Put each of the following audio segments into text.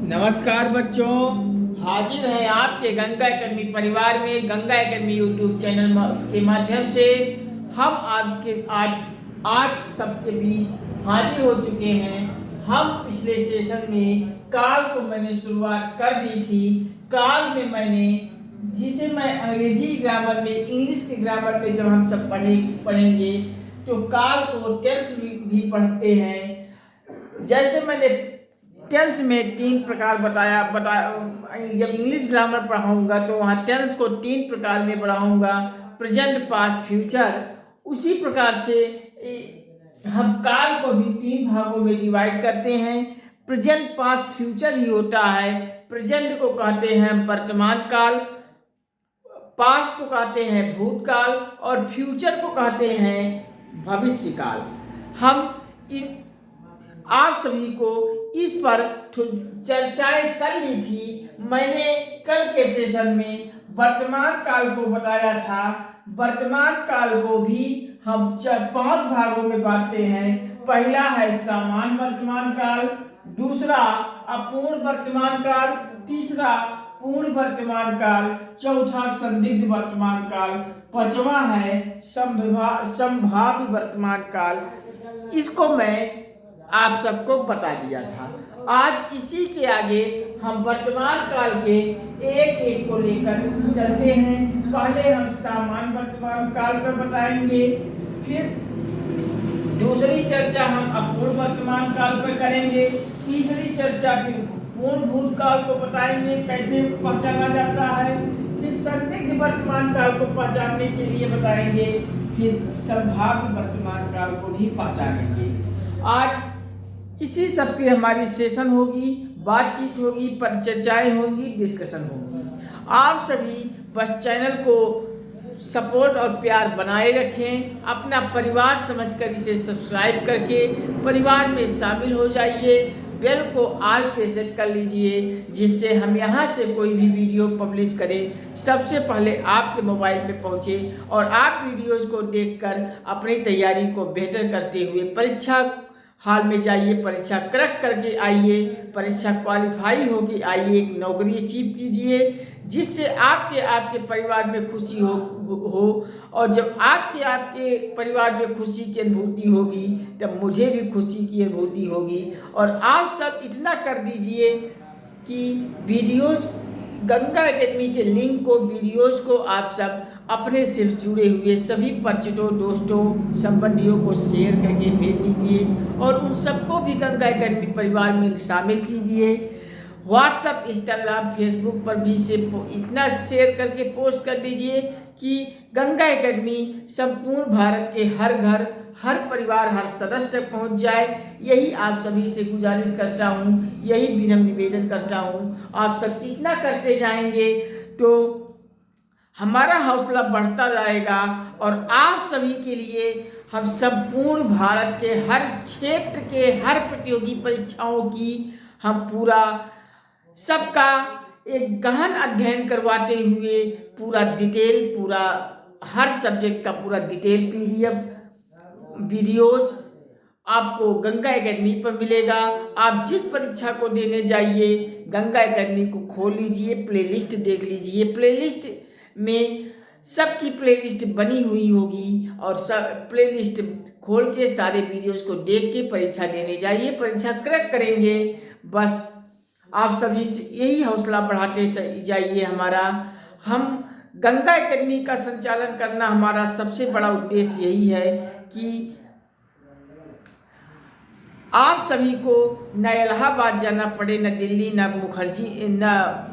नमस्कार बच्चों, हाजिर हैं आपके गंगा एकेडमी परिवार में। गंगा एकेडमी यूट्यूब चैनल के माध्यम से हम आज सबके बीच हाजिर हो चुके हैं। हम पिछले सेशन में काल को मैंने शुरुआत कर दी थी। काल में मैंने जिसे मैं अंग्रेजी ग्रामर में, इंग्लिश के ग्रामर में जब हम सब पढ़ेंगे तो काल को टेंस भी पढ़ते हैं। जैसे मैंने टेंस में 3 प्रकार बताया। जब इंग्लिश ग्रामर पढ़ाऊंगा तो वहाँ टेंस को 3 प्रकार में पढ़ाऊंगा, प्रेजेंट, पास्ट, फ्यूचर। उसी प्रकार से हम काल को भी 3 भागों में डिवाइड करते हैं। प्रेजेंट, पास्ट, फ्यूचर ही होता है। प्रेजेंट को कहते हैं वर्तमान काल, पास्ट को कहते हैं भूतकाल और फ्यूचर को कहते हैं भविष्य काल। आप सभी को इस पर चर्चाएं कर ली थी। मैंने कल के सेशन में वर्तमान काल को बताया था। वर्तमान काल को भी हम 5 भागों में बांटते हैं। पहला है सामान्य वर्तमान काल, दूसरा अपूर्ण वर्तमान काल, तीसरा पूर्ण वर्तमान काल, चौथा संदिग्ध वर्तमान काल, पांचवा है संभाव्य वर्तमान काल। इसको मैं आप सबको बता दिया था। आज इसी के आगे हम वर्तमान काल के एक एक को लेकर चलते हैं। पहले हम सामान्य वर्तमान काल पर बताएंगे, फिर दूसरी चर्चा हम अपूर्ण वर्तमान काल पर करेंगे, तीसरी चर्चा फिर पूर्ण भूतकाल को बताएंगे कैसे पहचाना जाता है, फिर संदिग्ध वर्तमान काल को पहचानने के लिए बताएंगे, फिर संभाव्य वर्तमान काल को भी पहचानेंगे। आज इसी सब पे हमारी सेशन होगी, बातचीत होगी, परिचर्चाएं होंगी, डिस्कशन होगी। आप सभी बस चैनल को सपोर्ट और प्यार बनाए रखें। अपना परिवार समझकर इसे सब्सक्राइब करके परिवार में शामिल हो जाइए। बेल को ऑल पे सेट कर लीजिए, जिससे हम यहाँ से कोई भी वीडियो पब्लिश करें सबसे पहले आपके मोबाइल पे पहुँचे और आप वीडियोस को देखकर अपनी तैयारी को बेहतर करते हुए परीक्षा हाल में जाइए, परीक्षा क्रैक करके आइए, परीक्षा क्वालिफाई होके आइए, एक नौकरी अचीव कीजिए, जिससे आपके परिवार में खुशी हो। और जब आपके परिवार में खुशी की अनुभूति होगी तब मुझे भी खुशी की अनुभूति होगी। और आप सब इतना कर दीजिए कि वीडियोस, गंगा एकेडमी के लिंक को, वीडियोस को आप सब अपने से जुड़े हुए सभी परिचितों, दोस्तों, संबंधियों को शेयर करके भेज दीजिए और उन सबको भी गंगा एकेडमी परिवार में शामिल कीजिए। व्हाट्सएप, इंस्टाग्राम, फेसबुक पर भी इसे इतना शेयर करके पोस्ट कर दीजिए कि गंगा एकेडमी संपूर्ण भारत के हर घर, हर परिवार, हर सदस्य तक पहुंच जाए। यही आप सभी से गुजारिश करता हूं, यही विनम्र निवेदन करता हूं। आप सब इतना करते जाएंगे तो हमारा हौसला बढ़ता जाएगा और आप सभी के लिए हम संपूर्ण भारत के हर क्षेत्र के हर प्रतियोगी परीक्षाओं की हम पूरा सबका एक गहन अध्ययन करवाते हुए पूरा डिटेल, पूरा हर सब्जेक्ट का पूरा डिटेल PDF वीडियोज आपको गंगा एकेडमी पर मिलेगा। आप जिस परीक्षा को देने जाइए गंगा एकेडमी को खोल लीजिए, प्लेलिस्ट देख लीजिए। प्लेलिस्ट में सबकी प्लेलिस्ट बनी हुई होगी और सब प्लेलिस्ट खोल के सारे वीडियोस को देख के परीक्षा देने जाइए, परीक्षा क्रैक करेंगे। बस आप सभी से यही हौसला बढ़ाते जाइए हमारा। हम गंगा एकेडमी का संचालन करना हमारा सबसे बड़ा उद्देश्य यही है कि आप सभी को न इलाहाबाद जाना पड़े, न दिल्ली, न मुखर्जी, न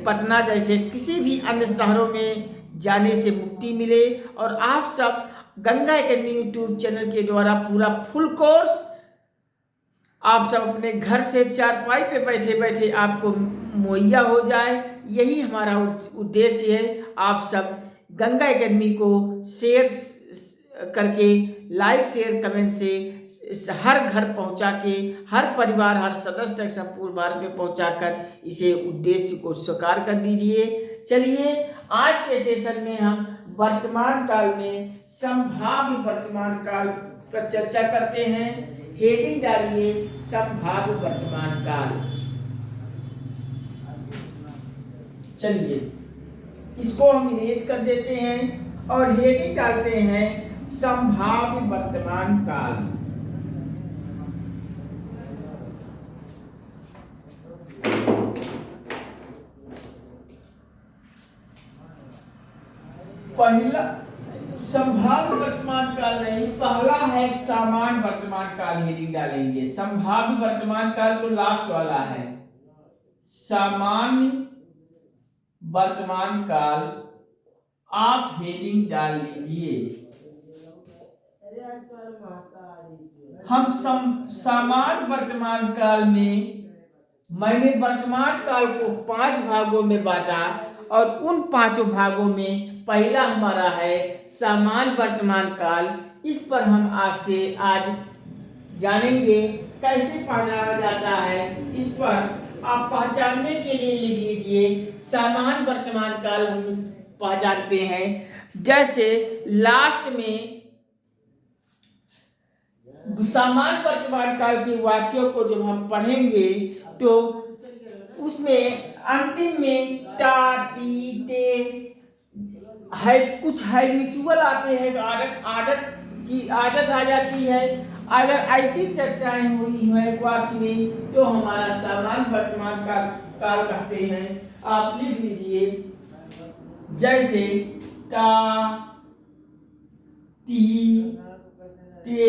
पटना जैसे किसी भी अन्य शहरों में जाने से मुक्ति मिले और आप सब गंगा एकेडमी यूट्यूब चैनल के द्वारा पूरा फुल कोर्स आप सब अपने घर से चारपाई पे बैठे बैठे आपको मुहैया हो जाए। यही हमारा उद्देश्य है। आप सब गंगा एकेडमी को शेयर करके, लाइक, शेयर, कमेंट से हर घर पहुंचा के, हर परिवार, हर सदस्य तक संपूर्ण भारत में पहुंचाकर इसे उद्देश्य को साकार कर दीजिए। चलिए आज के सेशन में हम वर्तमान काल में संभाव्य वर्तमान काल पर चर्चा करते हैं। हेडिंग डालिए संभाव्य वर्तमान काल। चलिए इसको हम इरेज कर देते हैं और हेडिंग डालते हैं संभाव्य वर्तमान काल। पहला संभाव्य वर्तमान काल नहीं, पहला है सामान्य वर्तमान काल हेडिंग डालेंगे। संभाव्य वर्तमान काल तो लास्ट वाला है। सामान्य वर्तमान काल आप हेडिंग डाल लीजिए। हम सामान्य वर्तमान काल में मैंने वर्तमान काल को 5 भागों में बांटा और उन 5 भागों में पहला हमारा है सामान्य वर्तमान काल। इस पर हम आज जानेंगे कैसे पहचाना जाता है। इस पर आप पहचानने के लिए लिख लीजिए सामान्य वर्तमान काल हम पहचानते हैं। जैसे लास्ट में सामान्य वर्तमान काल के वाक्यों को जब हम पढ़ेंगे तो उसमें अंतिम में टा टी टे है, कुछ हैबिचुअल आते हैं, आदत की आदत आ जाती है। अगर ऐसी चर्चाएं हुई है वाक्य में तो हमारा सामान्य वर्तमान काल कहते हैं। आप लिख लीजिए जैसे टा टी टे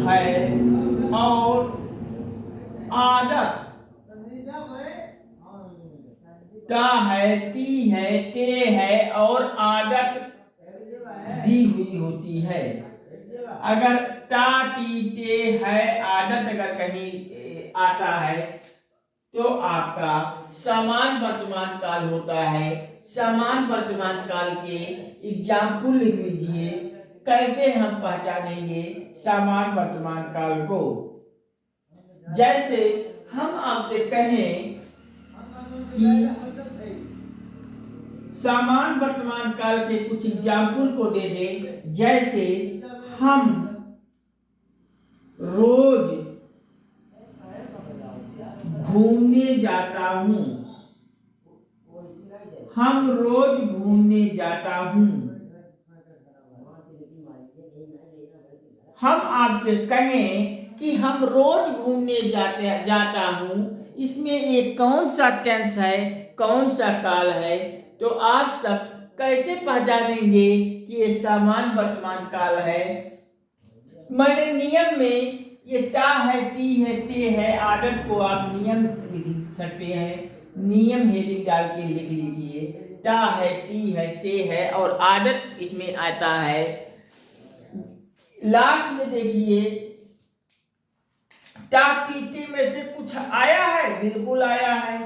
है और आदत टा है, ती है, ते है और आदत दी हुई होती है। अगर टा टी ते है आदत अगर कहीं आता है तो आपका समान वर्तमान काल होता है। समान वर्तमान काल के एग्जाम्पल लिख लीजिए कैसे हम पहचानेंगे समान वर्तमान काल को। जैसे हम आपसे कहें कि समान वर्तमान काल के कुछ एग्जाम्पल को दे दें। जैसे हम रोज घूमने जाता हूँ, हम रोज घूमने जाता हूँ। हम आपसे कहें कि हम रोज घूमने जाता हूँ, इसमें ये कौन सा टेंस है, कौन सा काल है, तो आप सब कैसे पहचानेंगे कि ये समान वर्तमान काल है। मैंने नियम में ये टा है, ती है, ते है, आदत को आप नियम लिख सकते हैं। नियम हेडिंग डाल के लिख लीजिए टा है, ती है, ते है और आदत इसमें आता है। लास्ट में देखिए टा टी ते में से कुछ आया है, बिल्कुल आया है।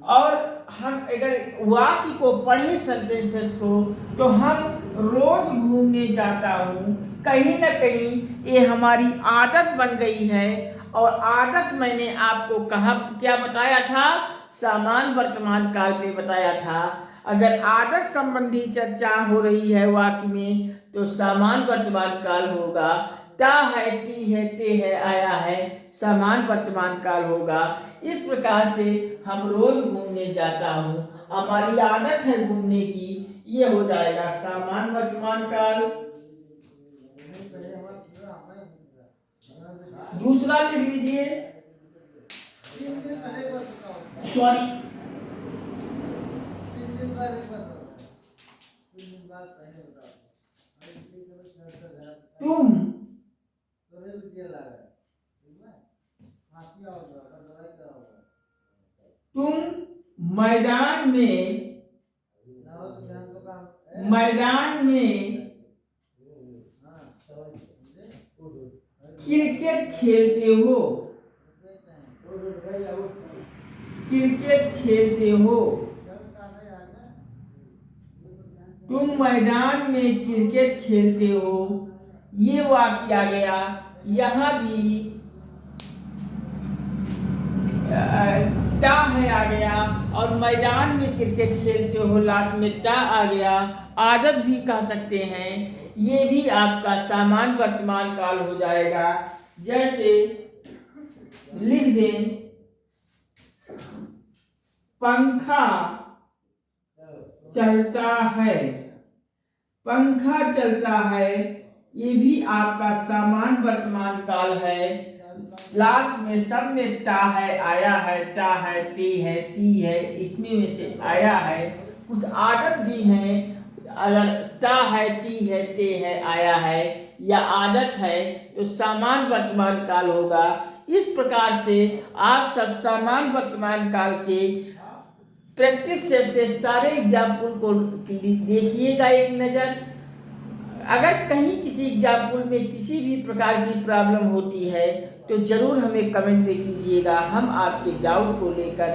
और हम अगर वाक्य को पढ़े सेंटेंसेस को तो हम रोज घूमने जाता हूँ, कहीं ना कहीं ये हमारी आदत बन गई है। और आदत मैंने आपको कहा क्या बताया था, समान वर्तमान काल में बताया था। अगर आदत संबंधी चर्चा हो रही है वाक्य में तो समान वर्तमान काल होगा। टा है, ती है, ते है आया है, समान वर्तमान काल होगा। इस प्रकार से हम रोज घूमने जाता हूँ, हमारी आदत है घूमने की, ये हो जाएगा समान वर्तमान काल। दूसरा लिख लीजिए, सॉरी तुम मैदान में क्रिकेट खेलते हो, तुम मैदान में क्रिकेट खेलते हो, ये वाक्य आ गया। यहाँ भी टा है आ गया और मैदान में क्रिकेट खेलते हो लास्ट में टा आ गया। आदत भी कह सकते हैं, ये भी आपका समान वर्तमान काल हो जाएगा। जैसे लिख दें पंखा चलता है। पंखा चलता है, ये भी आपका सामान्य वर्तमान काल है। लास्ट में सब में ता है, आया है, ता है, ते है, ती है, इसमें में से आया है। कुछ आदत भी हैं, अगर ता है, ती है, ते है, आया है या आदत है तो सामान्य वर्तमान काल होगा। इस प्रकार से आप सब सामान्य वर्तमान काल के प्रैक्टिस से सारे एग्जाम्पल को देखिएगा एक नज़र। अगर कहीं किसी एग्जाम्पल में किसी भी प्रकार की प्रॉब्लम होती है तो ज़रूर हमें कमेंट में कीजिएगा। हम आपके डाउट को लेकर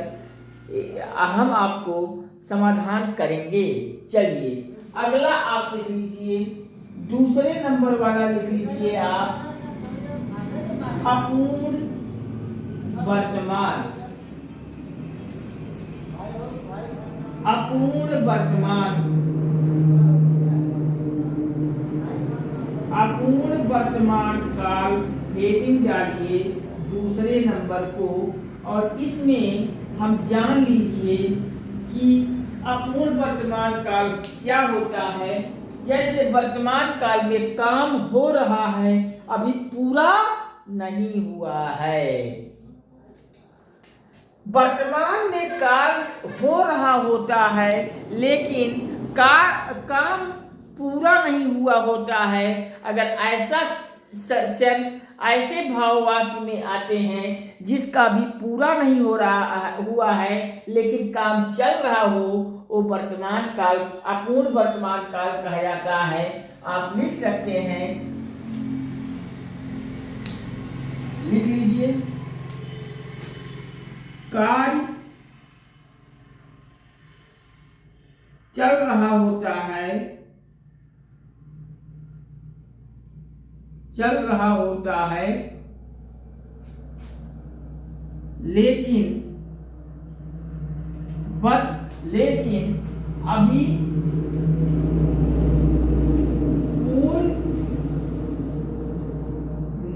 हम आपको समाधान करेंगे। चलिए अगला आप लिख लीजिए, दूसरे नंबर वाला लिख लीजिए आप अपूर्ण वर्तमान। अपूर्ण वर्तमान, अपूर्ण वर्तमान काल हेडिंग डालिए दूसरे नंबर को, और इसमें हम जान लीजिए कि अपूर्ण वर्तमान काल क्या होता है। जैसे वर्तमान काल में काम हो रहा है, अभी पूरा नहीं हुआ है। वर्तमान में काल हो रहा होता है लेकिन काम पूरा नहीं हुआ होता है। अगर ऐसा सेंस, ऐसे भाव वाक्य में आते हैं जिसका भी पूरा नहीं हो रहा हुआ है लेकिन काम चल रहा हो, वो वर्तमान काल, अपूर्ण वर्तमान काल कहा जाता है। आप लिख सकते हैं, लिख लीजिए कार्य चल रहा होता है, चल रहा होता है लेकिन अभी पूर्ण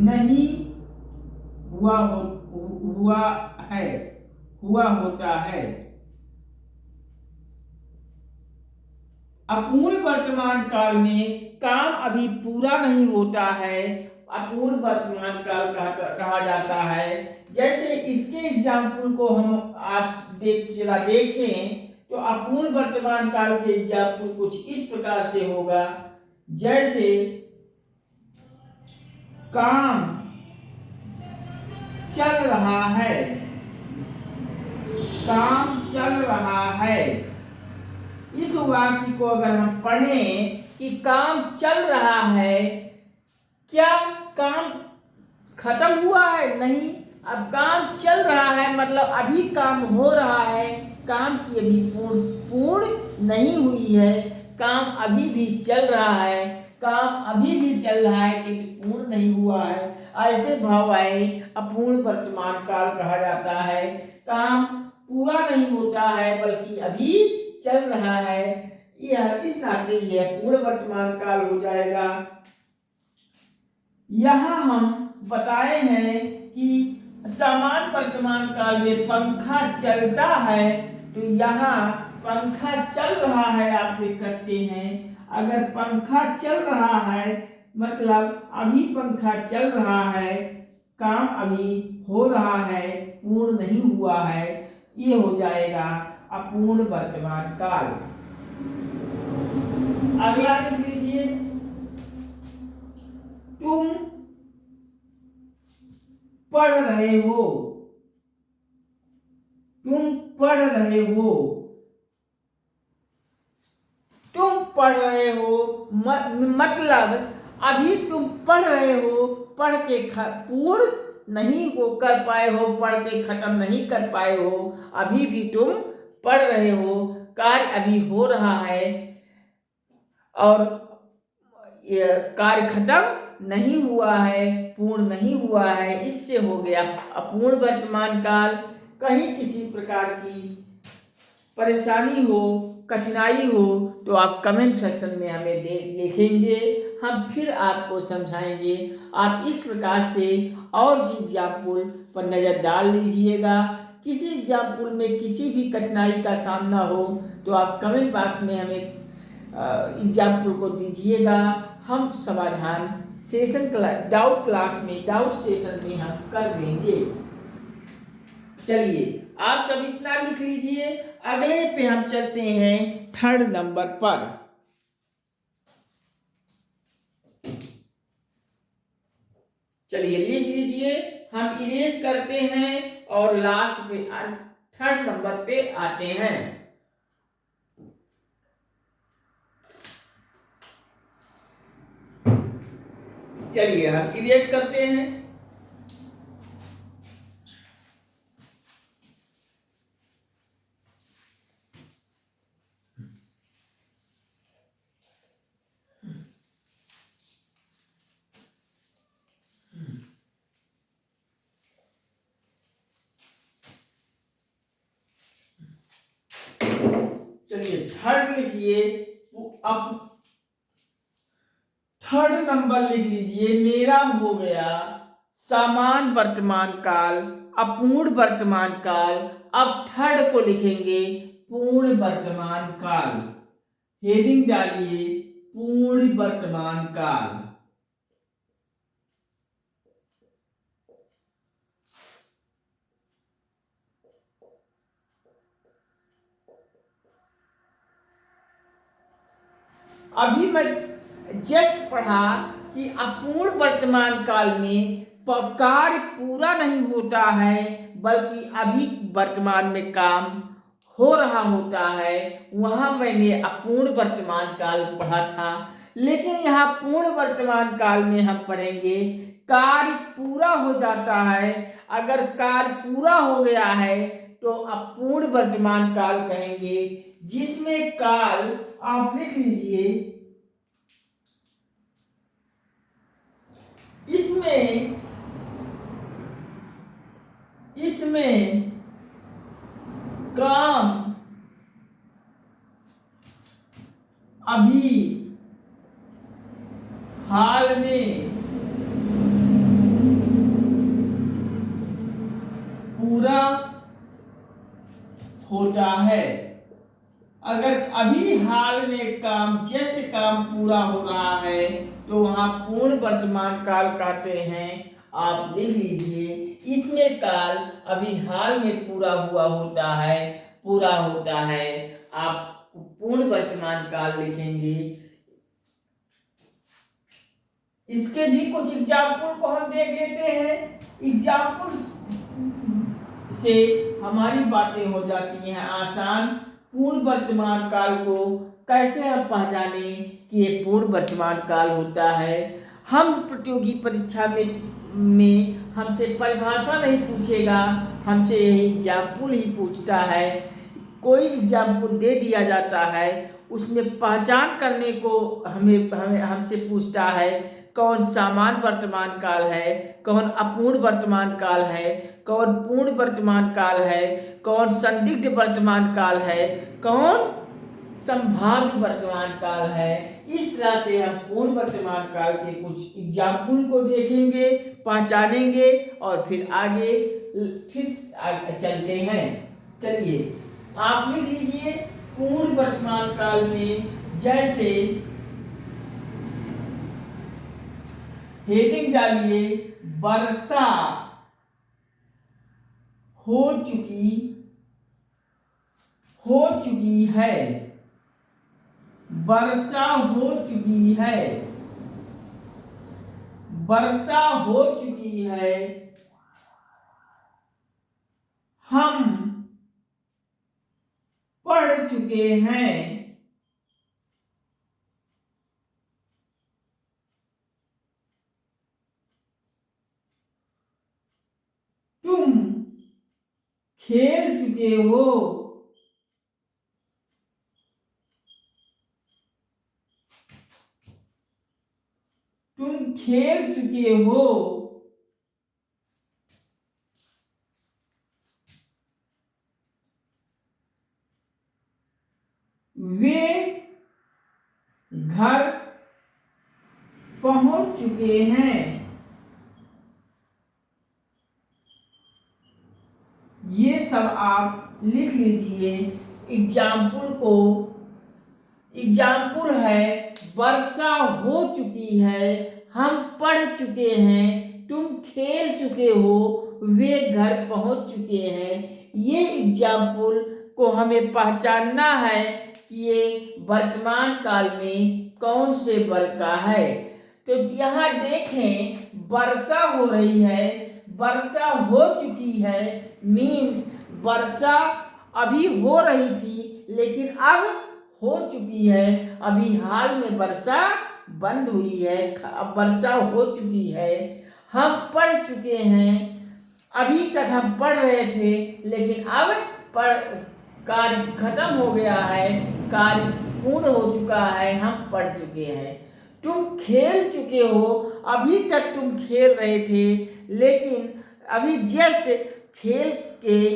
नहीं हुआ होता है। अपूर्ण वर्तमान काल में काम अभी पूरा नहीं होता है, अपूर्ण वर्तमान काल कहा जाता है। जैसे इसके एग्जाम्पल को हम आप देखें तो अपूर्ण वर्तमान काल के एग्जाम्पल कुछ इस प्रकार से होगा। जैसे काम चल रहा है, काम चल रहा है। इस वाक्य को अगर हम पढ़ें कि काम चल रहा है, क्या काम खत्म हुआ है? नहीं, अब काम चल रहा है मतलब अभी काम हो रहा है, काम की अभी पूर्ण नहीं हुई है, काम अभी भी चल रहा है, काम अभी भी चल रहा है लेकिन पूर्ण नहीं हुआ है। ऐसे भाव आए अपूर्ण वर्तमान काल कहा जाता है। काम पूरा नहीं होता है बल्कि अभी चल रहा है, यह इस नाते यह पूर्ण वर्तमान काल हो जाएगा। यहाँ हम बताए हैं कि सामान्य वर्तमान काल में पंखा चलता है, तो यहाँ पंखा चल रहा है आप लिख सकते हैं। अगर पंखा चल रहा है मतलब अभी पंखा चल रहा है, काम अभी हो रहा है, पूर्ण नहीं हुआ है, ये हो जाएगा अपूर्ण वर्तमान काल। अगला लिख लीजिए, तुम पढ़ रहे हो, तुम पढ़ रहे हो, तुम पढ़ रहे हो मतलब अभी तुम पढ़ रहे हो, पढ़ के पूर्ण नहीं वो कर पाए हो, पढ़ के खत्म नहीं कर पाए हो, अभी भी तुम पढ़ रहे हो, कार्य अभी हो रहा है और कार्य खत्म नहीं हुआ है, पूर्ण नहीं हुआ है, इससे हो गया अपूर्ण वर्तमान काल। कहीं किसी प्रकार की परेशानी हो, कठिनाई हो तो आप कमेंट सेक्शन में हमें लिखेंगे, हम फिर आपको समझाएंगे। आप इस प्रकार से और भी एग्जाम्पल पर नज़र डाल लीजिएगा। किसी एग्जाम्पल में किसी भी कठिनाई का सामना हो तो आप कमेंट बॉक्स में हमें एग्जाम्पल को दीजिएगा। हम समाधान डाउट सेशन में हम कर देंगे। चलिए आप सब इतना लिख लीजिए। अगले पे हम चलते हैं 3rd नंबर पर। चलिए लिख लीजिए, हम इरेज करते हैं और लास्ट पे 3rd नंबर पे आते हैं। चलिए हम इरेज करते हैं। चलिए 3rd लिखिए। अब 3rd नंबर लिख लीजिए। मेरा हो गया समान वर्तमान काल, अपूर्ण वर्तमान काल। अब 3rd को लिखेंगे पूर्ण वर्तमान काल। हेडिंग डालिए पूर्ण वर्तमान काल। अभी मैं जस्ट पढ़ा कि अपूर्ण वर्तमान काल में कार्य पूरा नहीं होता है, बल्कि अभी वर्तमान में काम हो रहा होता है। वहां मैंने अपूर्ण वर्तमान काल पढ़ा था, लेकिन यहाँ पूर्ण वर्तमान काल में हम पढ़ेंगे कार्य पूरा हो जाता है। अगर कार्य पूरा हो गया है तो अपूर्ण वर्तमान काल कहेंगे, जिसमें काल आप लिख लीजिए। इसमें काम अभी हाल में पूरा होता है। अगर अभी हाल में जस्ट काम पूरा हो रहा है तो वहां पूर्ण वर्तमान काल कहते हैं। आप लिख लीजिए, इसमें काल अभी हाल में पूरा हुआ होता है, पूरा होता है। आप पूर्ण वर्तमान काल लिखेंगे। इसके भी कुछ एग्जाम्पल को हम देख लेते हैं। एग्जाम्पल से हमारी बातें हो जाती हैं आसान। पूर्ण वर्तमान काल को कैसे हम पहचाने कि ये पूर्ण वर्तमान काल होता है। हम प्रतियोगी परीक्षा में हमसे परिभाषा नहीं पूछेगा, हमसे यही एग्जाम्पल ही पूछता है। कोई एग्जाम्पल दे दिया जाता है, उसमें पहचान करने को हमसे पूछता है कौन समान वर्तमान काल है, कौन अपूर्ण वर्तमान काल है, कौन पूर्ण वर्तमान काल है, कौन संदिग्ध वर्तमान काल है, कौन संभाव्य वर्तमान काल है। इस तरह से हम पूर्ण वर्तमान काल के कुछ एग्जाम्पल को देखेंगे, पहचानेंगे और फिर आगे चलते हैं। चलिए आप लिख लीजिए पूर्ण वर्तमान काल में, जैसे हेडिंग डालिए वर्षा हो चुकी है। वर्षा हो चुकी है। वर्षा हो चुकी है। हम पढ़ चुके हैं। तुम खेल चुके हो। तुम खेल चुके हो। वे घर पहुंच चुके हैं। ये सब आप लिख लीजिए। एग्जाम्पल है वर्षा हो चुकी है, हम पढ़ चुके हैं, तुम खेल चुके हो, वे घर पहुंच चुके हैं। ये एग्जाम्पल को हमें पहचानना है कि ये वर्तमान काल में कौन से वर्ग का है। तो यहाँ देखें, वर्षा हो रही है, वर्षा हो चुकी है मीन्स वर्षा अभी हो रही थी लेकिन अब हो चुकी है। अभी हाल में वर्षा बंद हुई है, अब वर्षा हो चुकी है। हम पढ़ चुके हैं, अभी तक हम पढ़ रहे थे लेकिन अब कार्य खत्म हो गया है, कार्य पूर्ण हो चुका है, हम पढ़ चुके हैं। तुम खेल चुके हो, अभी तक तुम खेल रहे थे लेकिन अभी जस्ट खेल के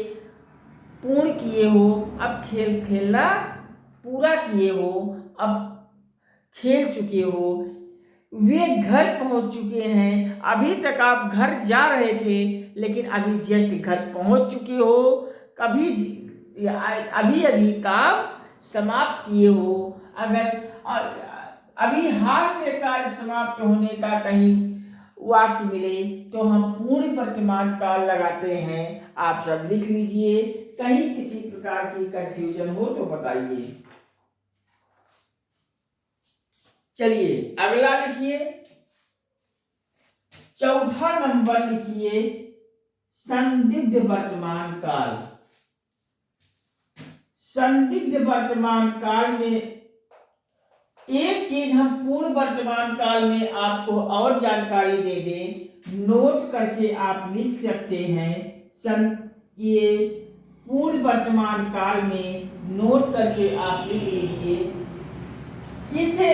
पूर्ण किए हो, अब खेलना पूरा किए हो, अब खेल चुके हो। वे घर पहुंच चुके हैं, अभी तक आप घर जा रहे थे लेकिन अभी जस्ट घर पहुंच चुके हो, अभी काम समाप्त किए हो। अगर अभी हाल में कार्य समाप्त होने का कहीं वाक्य मिले तो हम पूर्ण वर्तमान काल लगाते हैं। आप सब लिख लीजिए, कहीं किसी प्रकार की कंफ्यूजन हो तो बताइए। चलिए अगला लिखिए, चौथा नंबर लिखिए संदिग्ध वर्तमान काल। संदिग्ध वर्तमान काल में एक चीज हम पूर्ण वर्तमान काल में आपको और जानकारी दे दें, नोट करके आप लिख सकते हैं। ये पूर्ण वर्तमान काल में नोट करके आप लिख लीजिए। इसे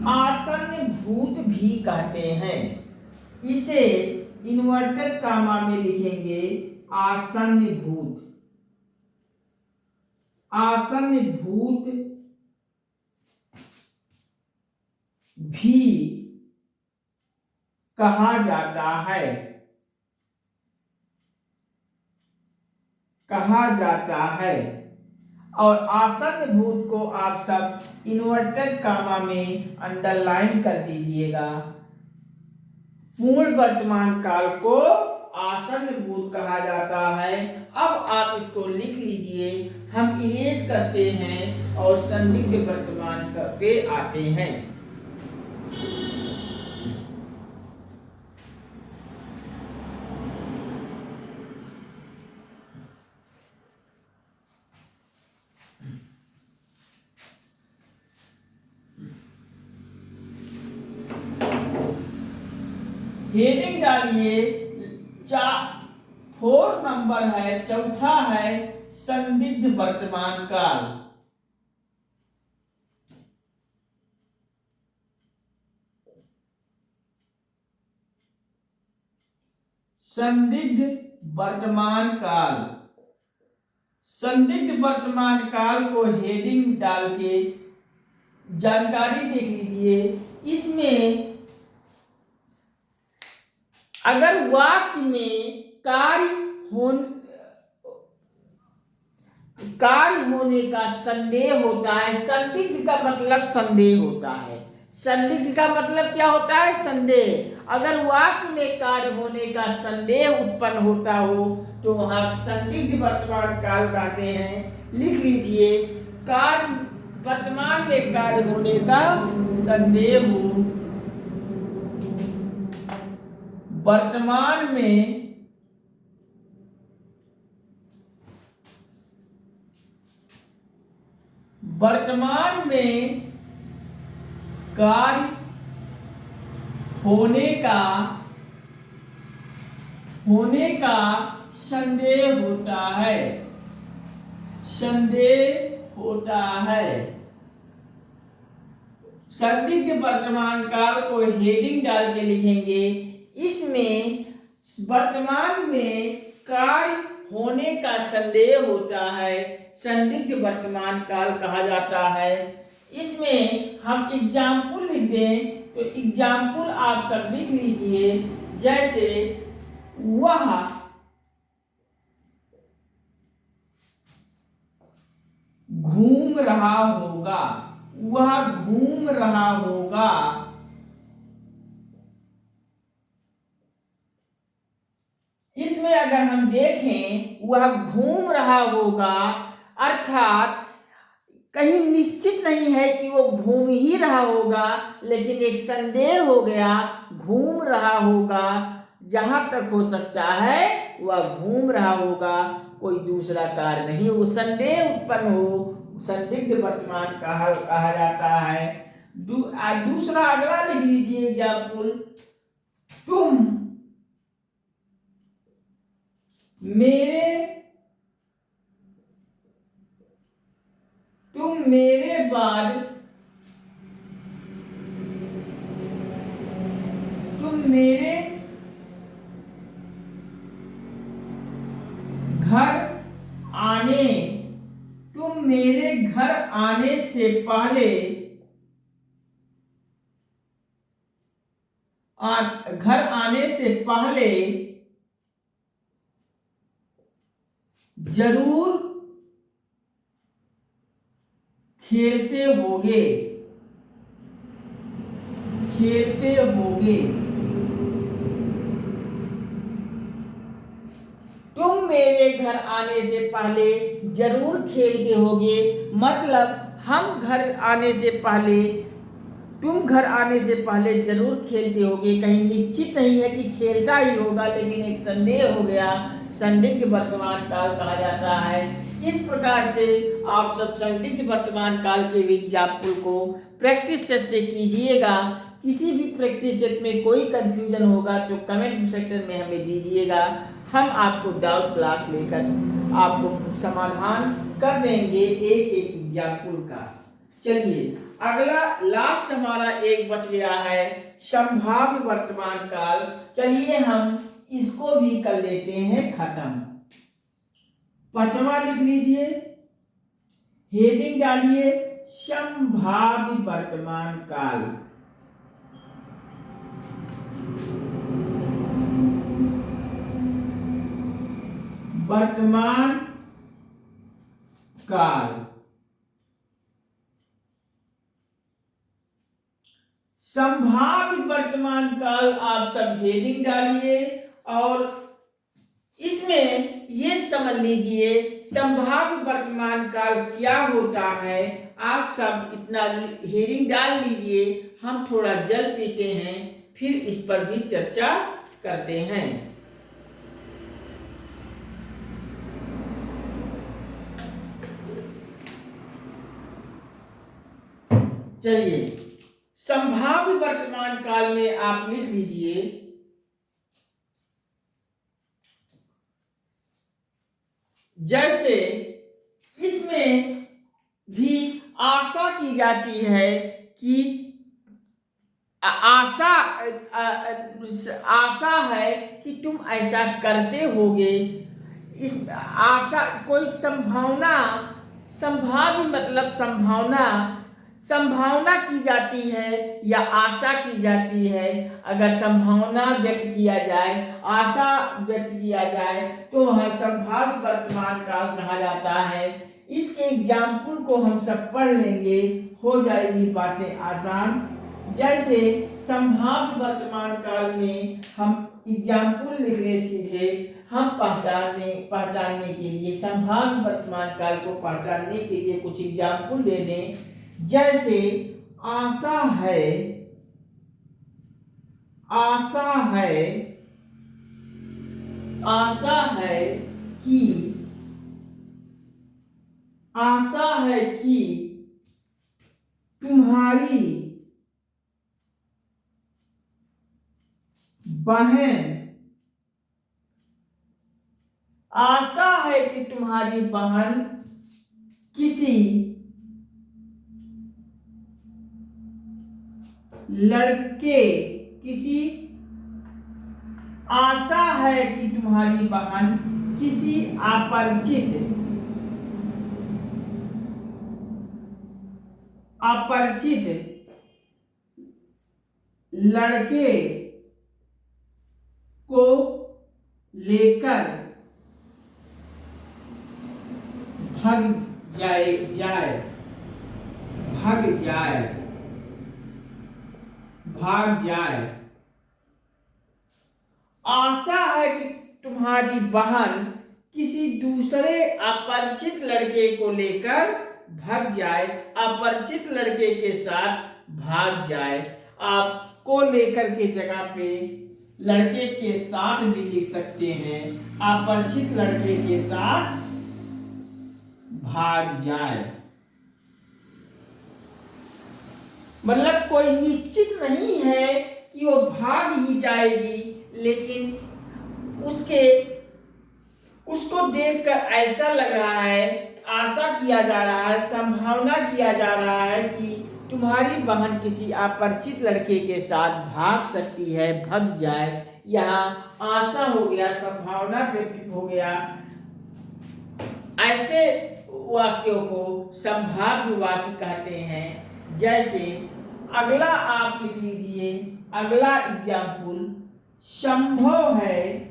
आसन्न भूत भी कहते हैं। इसे इन्वर्टेड कामा में लिखेंगे आसन्न भूत। आसन्न भूत भी कहा जाता है, और आसन्न भूत को आप सब इन्वर्टेड कामा में अंडरलाइन कर दीजिएगा। पूर्ण वर्तमान काल को आसन्न भूत कहा जाता है। अब आप इसको लिख लीजिए, हम इरेज करते हैं और संदिग्ध वर्तमान पे आते हैं। हेडिंग डालिए, 4 नंबर है, चौथा है संदिग्ध वर्तमान काल। संदिग्ध वर्तमान काल। संदिग्ध वर्तमान काल को हेडिंग डाल के जानकारी देख लीजिए। इसमें अगर वाक्य में कार्य होने का संदेह होता है, संदिग्ध का मतलब संदेह होता है। संदिग्ध का मतलब क्या होता है? संदेह। अगर वाक्य में कार्य होने का संदेह उत्पन्न होता हो तो वहां संदिग्ध वर्तमान काल कहते हैं। लिख लीजिए, कार्य वर्तमान में कार्य होने का संदेह हो, वर्तमान में कार्य होने का संदेह होता है। संदिग्ध वर्तमान काल को हेडिंग डाल के लिखेंगे। इसमें वर्तमान में कार्य होने का संदेह होता है, संदिग्ध वर्तमान काल कहा जाता है। इसमें हम एग्जाम्पल लिख दें तो एग्जाम्पल आप सब लिख लीजिए, जैसे वह घूम रहा होगा, वह घूम रहा होगा। इसमें अगर हम देखें वह घूम रहा होगा, अर्थात कहीं निश्चित नहीं है कि वो घूम ही रहा होगा, लेकिन एक संदेह हो गया, घूम रहा होगा। जहां तक हो सकता है वह घूम रहा होगा, कोई दूसरा कार्य नहीं हो, संदेह उत्पन्न हो, संदिग्ध वर्तमान काल कहा जाता है। दूसरा अगला लिख लीजिए एग्जाम्पल, तुम मेरे बाद तुम मेरे घर आने से पहले जरूर खेलते होगे। तुम मेरे घर आने से पहले जरूर खेलते होगे, मतलब हम घर आने से पहले, तुम घर आने से पहले जरूर खेलते होगे। कहीं निश्चित नहीं है कि खेलता ही होगा, लेकिन एक संदेह हो गया, संदिग्ध वर्तमान काल कहा जाता है। इस प्रकार से आप सब संदिग्ध वर्तमान काल के एग्जाम्पल को प्रैक्टिस सेट से कीजिएगा। किसी भी प्रैक्टिस सेट में कोई कंफ्यूजन होगा तो कमेंट सेक्शन में हमें दीजिएगा, हम आपको डाउट क्लास लेकर आपको समाधान कर देंगे एक एक एग्जाम्पल का। चलिए अगला लास्ट हमारा एक बच गया है, संभाव्य वर्तमान काल। चलिए हम इसको भी कर लेते हैं खत्म। 5वां लिख लीजिए, हेडिंग डालिए संभाव्य वर्तमान काल। वर्तमान काल, संभाव्य वर्तमान काल आप सब हेडिंग डालिए और इसमें ये समझ लीजिए संभाव्य वर्तमान काल क्या होता है। आप सब इतना हेडिंग डाल लीजिए, हम थोड़ा जल पीते हैं, फिर इस पर भी चर्चा करते हैं। चलिए संभाव्य वर्तमान काल में आप लिख लीजिए, जैसे इसमें भी आशा की जाती है कि आशा है कि तुम ऐसा करते होगे। इस आशा कोई संभावना, संभाव्य मतलब संभावना की जाती है या आशा की जाती है। अगर संभावना व्यक्त किया जाए, आशा व्यक्त किया जाए तो वह संभाव्य वर्तमान काल कहा जाता है। इसके एग्जाम्पल को हम सब पढ़ लेंगे, हो जाएगी बातें आसान। जैसे संभाव्य वर्तमान काल में हम एग्जाम्पल लिख ले सीधे, हम पहचानने के लिए संभाव्य वर्तमान काल को पहचानने के लिए कुछ एग्जाम्पल दे दें। जैसे आशा है कि तुम्हारी बहन किसी लड़के आशा है कि तुम्हारी बहन किसी अपरिचित लड़के को लेकर भाग जाए। आशा है कि तुम्हारी बहन किसी दूसरे अपरिचित लड़के को लेकर भाग जाए, अपरिचित लड़के के साथ भाग जाए। आप को लेकर के जगह पे लड़के के साथ भी लिख सकते हैं, अपरिचित लड़के के साथ भाग जाए। मतलब कोई निश्चित नहीं है कि वो भाग ही जाएगी, लेकिन उसको देखकर ऐसा लग रहा है, आशा किया जा रहा है, संभावना किया जा रहा है कि तुम्हारी बहन किसी अपरिचित लड़के के साथ भाग सकती है, भाग जाए। यहाँ आशा हो गया, संभावना व्यक्त हो गया। ऐसे वाक्यों को संभाव्य वाक्य कहते हैं। जैसे अगला आप लिख लीजिए, अगला एग्जाम्पल, संभव है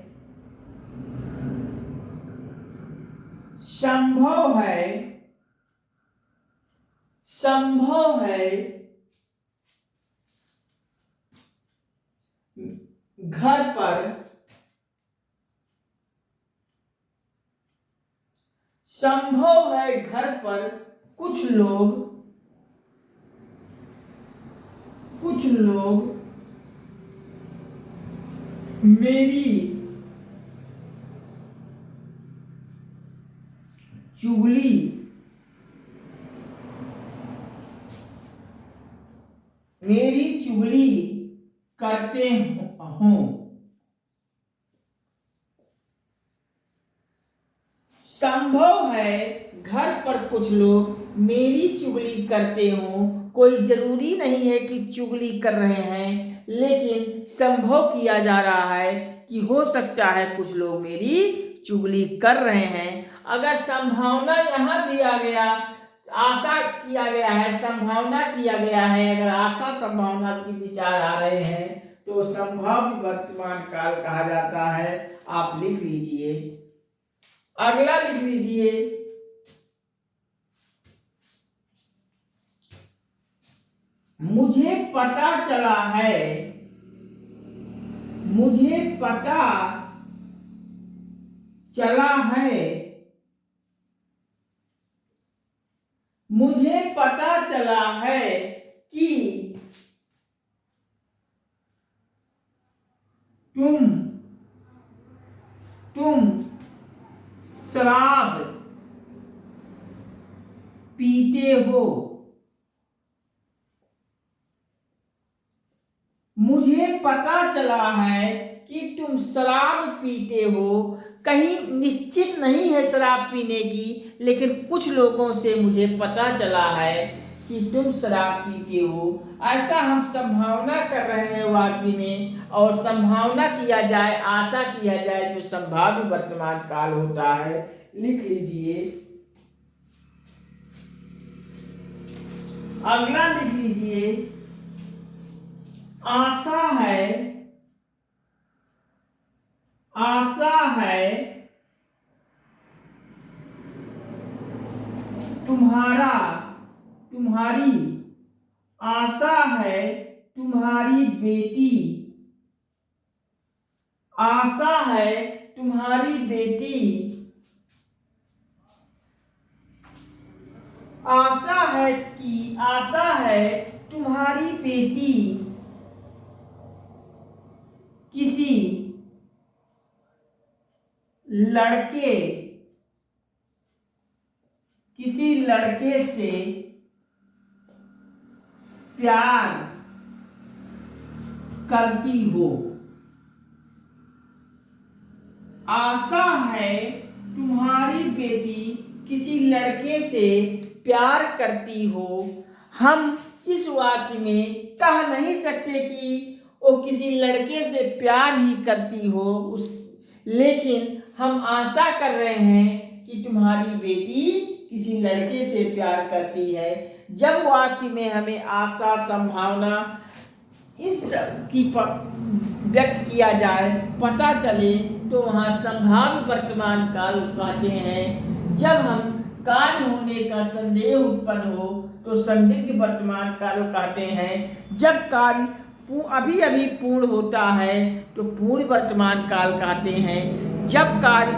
घर पर कुछ लोग मेरी चुगली करते हों। संभव है घर पर कुछ लोग मेरी चुगली करते हों। कोई जरूरी नहीं है कि चुगली कर रहे हैं, लेकिन संभव किया जा रहा है कि हो सकता है कुछ लोग मेरी चुगली कर रहे हैं। अगर संभावना यहाँ दिया गया, आशा किया गया है, संभावना किया गया है, अगर आशा संभावना की विचार आ रहे हैं तो संभाव्य वर्तमान काल कहा जाता है। आप लिख लीजिए, अगला लिख लीजिए, मुझे पता चला है कि तुम शराब पीते हो। मुझे पता चला है कि तुम शराब पीते हो। कहीं निश्चित नहीं है शराब पीने की, लेकिन कुछ लोगों से मुझे पता चला है कि तुम शराब पीते हो। ऐसा हम संभावना कर रहे हैं वाक्य में, और संभावना किया जाए, आशा किया जाए तो संभाव्य वर्तमान काल होता है। लिख लीजिए, अगला लिख लीजिए, आशा है तुम्हारी आशा है तुम्हारी बेटी किसी लड़के से प्यार करती हो। आशा है तुम्हारी बेटी किसी लड़के से प्यार करती हो। हम इस वाक्य में कह नहीं सकते कि वो किसी लड़के से प्यार ही करती हो, लेकिन हम आशा कर रहे हैं कि तुम्हारी बेटी किसी लड़के से प्यार करती है। जब वाकई में हमें आशा, संभावना इन सब की व्यक्त किया जाए, पता चले, तो वहाँ संभाव्य वर्तमान काल कहते हैं। जब हम कार्य होने का संदेह उत्पन्न हो तो संदिग्ध वर्तमान काल कहते हैं। जब कार्य अभी अभी पूर्ण होता है तो पूर्ण वर्तमान काल कहते हैं। जब कार्य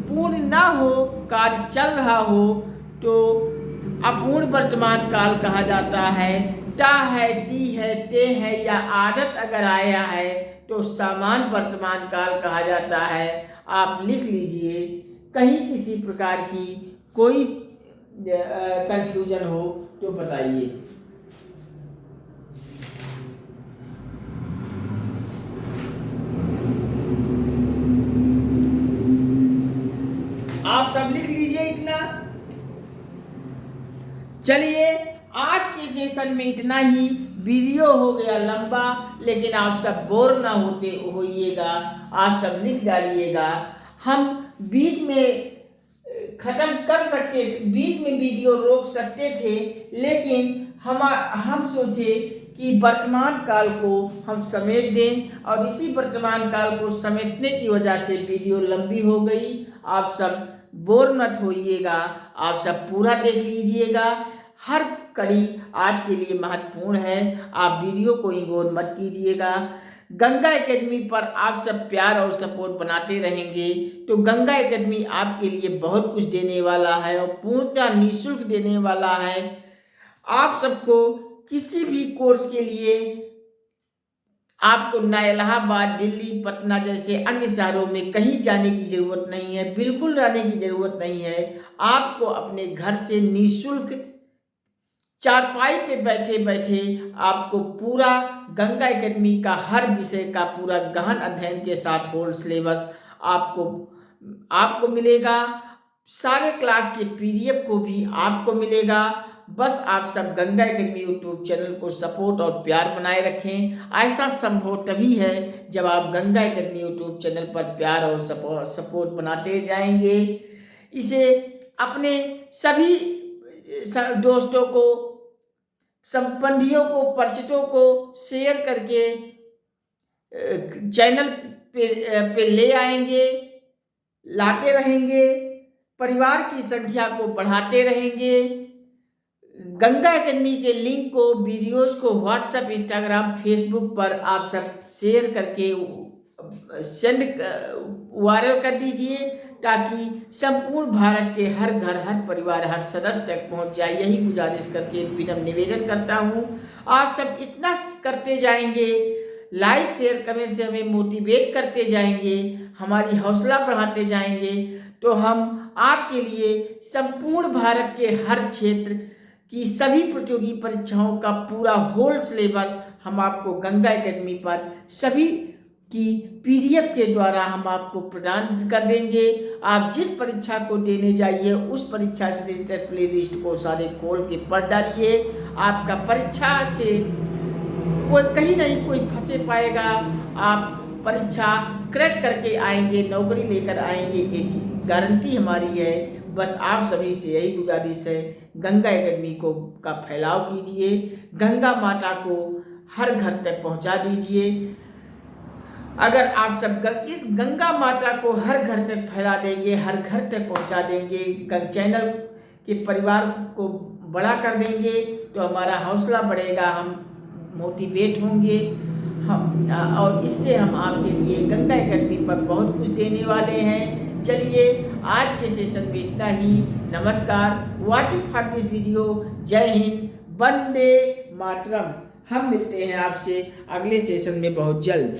पूर्ण ना हो, कार्य चल रहा हो, तो अपूर्ण वर्तमान काल कहा जाता है। ता है, ती है, ते है या आदत अगर आया है तो सामान्य वर्तमान काल कहा जाता है। आप लिख लीजिए, कहीं किसी प्रकार की कोई कंफ्यूजन हो तो बताइए। आप सब लिख लीजिए इतना। चलिए, आज के सेशन में इतना ही। वीडियो हो गया लंबा, लेकिन आप सब बोर ना होइएगा। आप सब लिख डालिएगा। हम बीच में खत्म कर सकते थे, बीच में वीडियो रोक सकते थे, लेकिन हम सोचे कि वर्तमान काल को हम समेट दें, और इसी वर्तमान काल को समेटने की वजह से वीडियो लंबी हो गई। आप सब बोर मत होइएगा, आप सब पूरा देख लीजिएगा। हर कड़ी आज के लिए महत्वपूर्ण है। आप वीडियो को इग्नोर मत कीजिएगा। गंगा एकेडमी पर आप सब प्यार और सपोर्ट बनाते रहेंगे तो गंगा एकेडमी आपके लिए बहुत कुछ देने वाला है और पूर्णतः निःशुल्क देने वाला है। आप सबको किसी भी कोर्स के लिए आपको न इलाहाबाद, दिल्ली, पटना जैसे अन्य शहरों में कहीं जाने की ज़रूरत नहीं है, बिल्कुल रहने की ज़रूरत नहीं है। आपको अपने घर से निःशुल्क चारपाई पे बैठे बैठे आपको पूरा गंगा एकेडमी का हर विषय का पूरा गहन अध्ययन के साथ होल सिलेबस आपको मिलेगा। सारे क्लास के PDF को भी आपको मिलेगा। बस आप सब गंगा एकेडमी यूट्यूब चैनल को सपोर्ट और प्यार बनाए रखें। ऐसा संभव तभी है जब आप गंगा एकेडमी यूट्यूब चैनल पर प्यार और सपोर्ट बनाते जाएंगे। इसे अपने सभी दोस्तों को, संबंधियों को, परिचितों को शेयर करके चैनल पे ले आएंगे, लाते रहेंगे, परिवार की संख्या को बढ़ाते रहेंगे। गंगा एकेडमी के लिंक को, वीडियोस को व्हाट्सएप, इंस्टाग्राम, फेसबुक पर आप सब शेयर करके सेंड URL कर दीजिए ताकि संपूर्ण भारत के हर घर, हर परिवार, हर सदस्य तक पहुंच जाए। यही गुजारिश करके विनम्र निवेदन करता हूं। आप सब इतना करते जाएंगे, लाइक, शेयर, कमेंट से हमें मोटिवेट करते जाएंगे, हमारी हौसला बढ़ाते जाएंगे, तो हम आपके लिए संपूर्ण भारत के हर क्षेत्र की सभी प्रतियोगी परीक्षाओं का पूरा होल सिलेबस हम आपको गंगा एकेडमी पर सभी की PDF के द्वारा हम आपको प्रदान कर देंगे। आप जिस परीक्षा को देने जाइए उस परीक्षा से रिलेटेड प्ले लिस्ट को सारे खोल के पढ़ डालिए। आपका परीक्षा से कोई कहीं नहीं कोई फंसे पाएगा। आप परीक्षा क्रैक करके आएंगे, नौकरी लेकर आएंगे, ये गारंटी हमारी है। बस आप सभी से यही गुजारिश है, गंगा एकेडमी का फैलाव कीजिए, गंगा माता को हर घर तक पहुंचा दीजिए। अगर आप सब इस गंगा माता को हर घर तक फैला देंगे, हर घर तक पहुंचा देंगे, चैनल के परिवार को बड़ा कर देंगे, तो हमारा हौसला बढ़ेगा, हम मोटिवेट होंगे, और इससे हम आपके लिए गंगा एकेडमी पर बहुत कुछ देने वाले हैं। चलिए, आज के सेशन में इतना ही। नमस्कार, वॉचिंग फॉर दिस वीडियो। जय हिंद, वंदे मातरम। हम मिलते हैं आपसे अगले सेशन में बहुत जल्द।